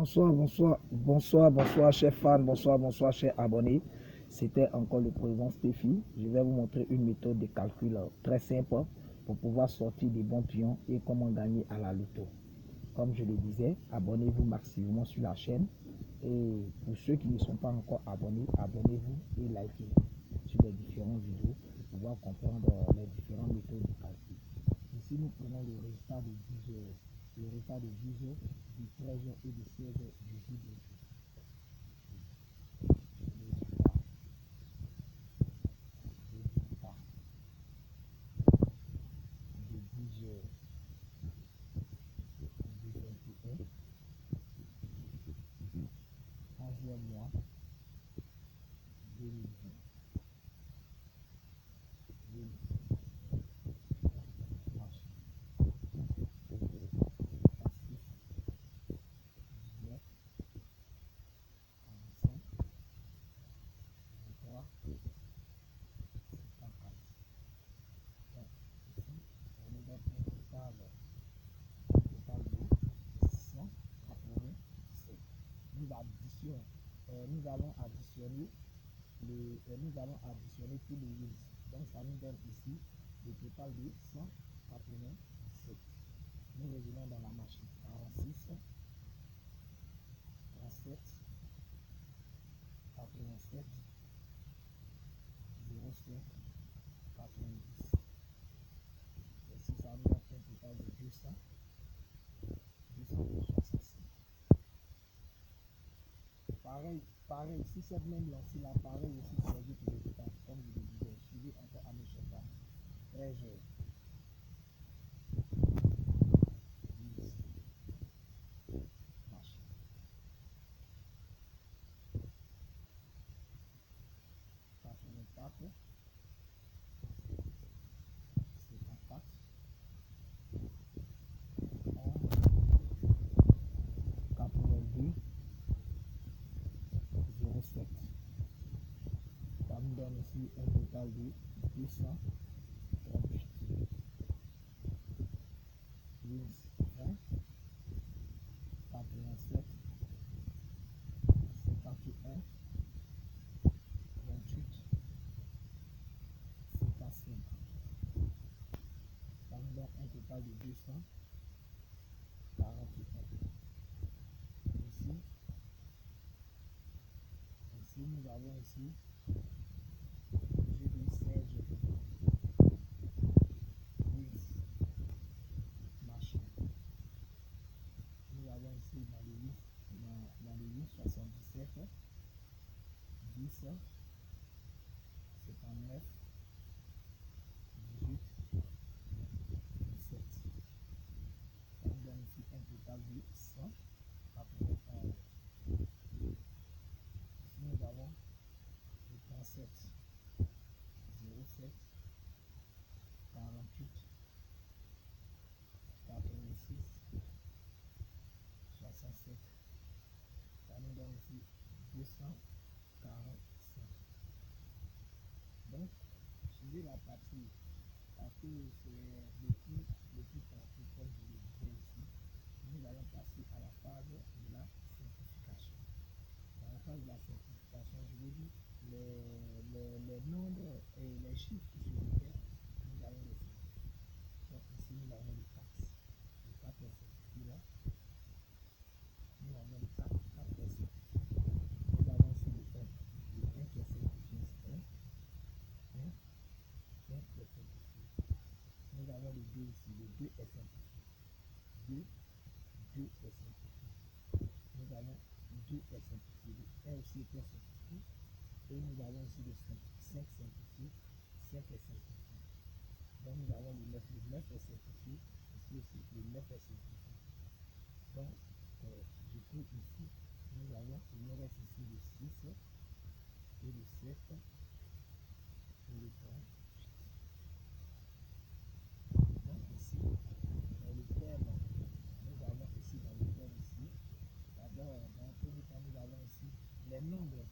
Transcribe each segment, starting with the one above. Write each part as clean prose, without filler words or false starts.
Bonsoir, chers fans, bonsoir, chers abonnés. C'était encore le président Stéphie. Je vais vous montrer une méthode de calcul très simple pour pouvoir sortir des bons pions et comment gagner à la loto. Comme je le disais, abonnez-vous massivement sur la chaîne. Et pour ceux qui ne sont pas encore abonnés, abonnez-vous et likez sur les différentes vidéos pour pouvoir comprendre les différentes méthodes de calcul. Ici, nous prenons le résultat de 10 heures, le résultat de 10 heures, du 13 heures et de 16 heures du jour d'aujourd'hui. De 10 heures du 21, 11e mois 2020. Nous allons additionner tous les wins. Donc ça nous donne ici le total de 187. Nous revenons dans la machine. 46, 37, 87, 05, 90. Ici ça nous donne un total de 200, 265. Pareil, si cette même lancée là, pareil aussi pour les autres résultats, comme je le disais, suivez encore à mes chefs. 13 heures, 10, machine. 84, 54, 11, 82, 07. Ça nous donne ici un total de 238. 10, 20, 87, 51, 28, 55. Ça nous donne un total de 241. Ici nous avons ici jeudi 16 wins machine. Nous avons ici dans le 877 10 59 18 17. Ça nous donne ici un total de 191. Ici nous avons le 37 07 48 86 67. Ça nous donne ici 245. Donc, suivez la partie parce que c'est le plus facile, comme je le disais ici. Nous allons passer à la phase de la simplification. Dans la phase de la simplification, je vous dis les nombres et les chiffres qui se répètent, nous allons les simplifier. Donc ici, nous avons le 4. Le 4 est simplifié là. Nous avons le 4 est simplifié. Nous avons ici le 1. Le 1 qui est simplifié, c'est 1. 1 qui est simplifié. Nous avons le 2 ici. Le 2 est simplifié. 2 est simplifié. Nous avons 2 est simplifié. Le 1 aussi est simplifié. Et nous avons ici le 5. 5 simplifié. 5 est simplifié. Donc nous avons le 9. Le 9 est simplifié. Ici aussi, le 9 est simplifié. Donc, du coup, ici, nous avons, il nous reste ici le 6 et le 7 et le 38. Donc ici, dans le thème, nous avons ici dans le thème ici, d'abord, dans un premier temps, nous avons ici les nombres,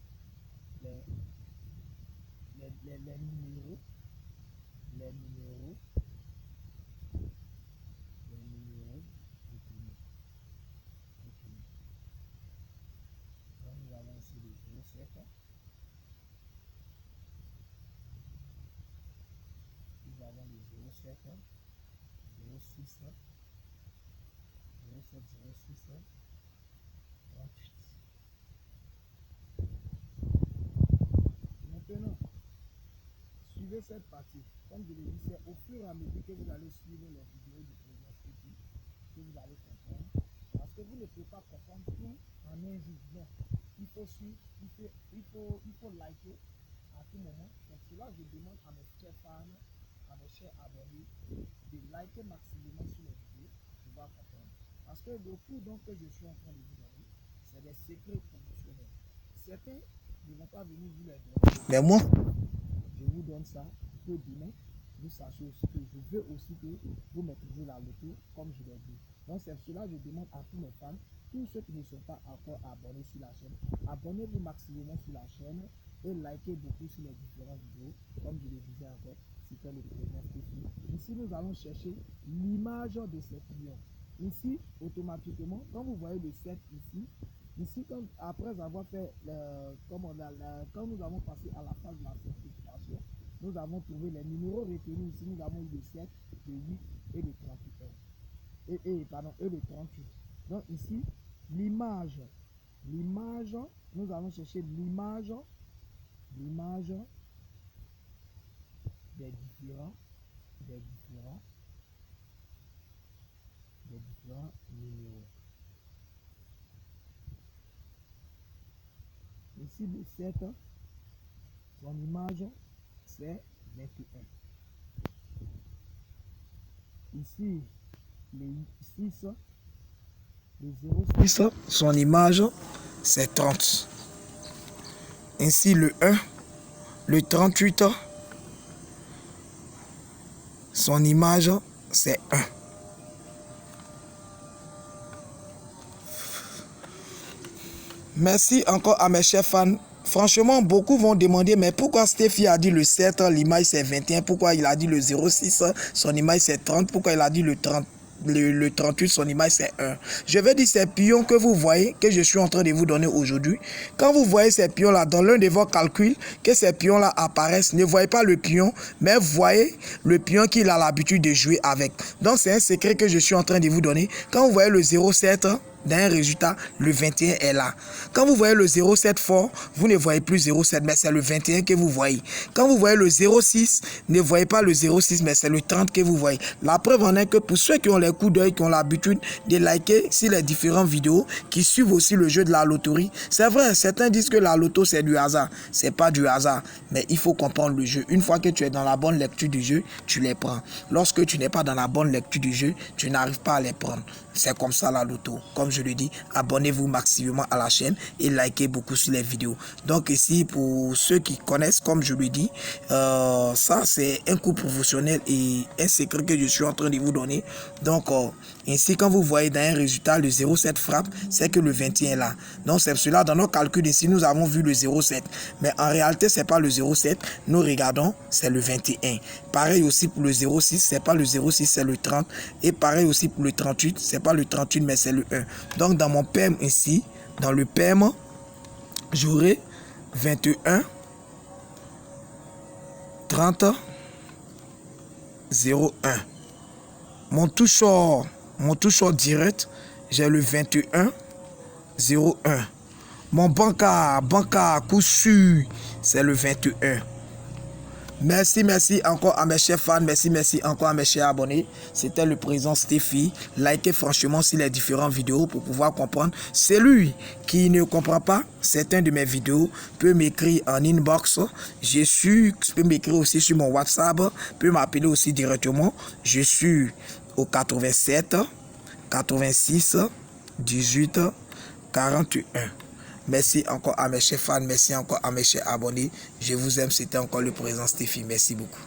les numéros, déclinés. le 07. Nous avons le 07, 06, 07, 06, 38. Maintenant, suivez cette partie. Comme je l'ai dit, c'est au fur et à mesure que vous allez suivre les vidéos du président Stéphie que vous allez comprendre. Parce que vous ne pouvez pas comprendre tout en un jour. Non. Il faut suivre, il faut liker à tout moment. Donc cela, je demande à mes chers fans, à mes chers abonnés, de liker maximum sur les vidéos pour pouvoir comprendre. Parce que le cours donc, que je suis en train de vous donner, c'est des secrets promotionnels. Certains ne vont pas venir vous les donner. Mais moi, je vous donne ça pour demain. Vous sachez aussi que je veux aussi que vous maîtrisez la loto comme je l'ai dit. Donc c'est cela que je demande à tous mes fans, tous ceux qui ne sont pas encore abonnés sur la chaîne, abonnez-vous maximum sur la chaîne et likez beaucoup sur les différentes vidéos. Comme je le disais encore, c'était le président Stéphie. Ici nous allons chercher l'image de ces clients. Ici, automatiquement, quand vous voyez le 7 ici, après avoir fait, quand nous avons passé à la phase de la certification, nous avons trouvé les numéros retenus ici. Nous avons eu le 7, le 8 et le 38. Et le 38. Donc ici, l'image, nous allons chercher l'image des différents numéros. Ici, le 7, son image, c'est 21. Ici, le 6, le 06, son image, c'est 30. Ainsi, le 1, le 38, son image, c'est 1. Merci encore à mes chers fans. Franchement, beaucoup vont demander, mais pourquoi Stéphie a dit le 7, l'image c'est 21, pourquoi il a dit le 06, son image c'est 30, pourquoi il a dit le 38, son image c'est 1. Je vais dire ces pions que vous voyez, que je suis en train de vous donner aujourd'hui. Quand vous voyez ces pions-là, dans l'un de vos calculs, que ces pions-là apparaissent, ne voyez pas le pion, mais voyez le pion qu'il a l'habitude de jouer avec. Donc c'est un secret que je suis en train de vous donner. Quand vous voyez le 07, d'un résultat, le 21 est là. Quand vous voyez le 07 fort, vous ne voyez plus 07, mais c'est le 21 que vous voyez. Quand vous voyez le 06, ne voyez pas le 06, mais c'est le 30 que vous voyez. La preuve en est que pour ceux qui ont les coups d'œil, qui ont l'habitude de liker sur les différentes vidéos, qui suivent aussi le jeu de la loterie, c'est vrai, certains disent que la loto c'est du hasard. C'est pas du hasard, mais il faut comprendre le jeu. Une fois que tu es dans la bonne lecture du jeu, tu les prends. Lorsque tu n'es pas dans la bonne lecture du jeu, tu n'arrives pas à les prendre. C'est comme ça la loto. Comme je le dis, abonnez-vous maximum à la chaîne et likez beaucoup sur les vidéos. Donc ici, pour ceux qui connaissent, comme je le dis, ça c'est un coup professionnel et un secret que je suis en train de vous donner. Donc ainsi, quand vous voyez dans un résultat le 07 frappe, c'est que le 21 est là. Donc c'est cela, dans nos calculs ici, nous avons vu le 07. Mais en réalité, c'est pas le 07. Nous regardons, c'est le 21. Pareil aussi pour le 06, c'est pas le 06, c'est le 30. Et pareil aussi pour le 38, c'est pas le 38, mais c'est le 1. Donc dans mon PEM ici, dans le PEM, j'aurai 21, 30, 01. Mon toucheur direct, j'ai le 21, 01. Mon banca coup sûr, c'est le 21. Merci encore à mes chers fans, merci encore à mes chers abonnés. C'était le président Stéphie. Likez franchement sur les différentes vidéos pour pouvoir comprendre. Celui qui ne comprend pas certaines de mes vidéos peut m'écrire en inbox. Peut m'écrire aussi sur mon WhatsApp, peut m'appeler aussi directement. Je suis au 87 86 18 41. Merci encore à mes chers fans, merci encore à mes chers abonnés. Je vous aime, c'était encore le président Stéphie. Merci beaucoup.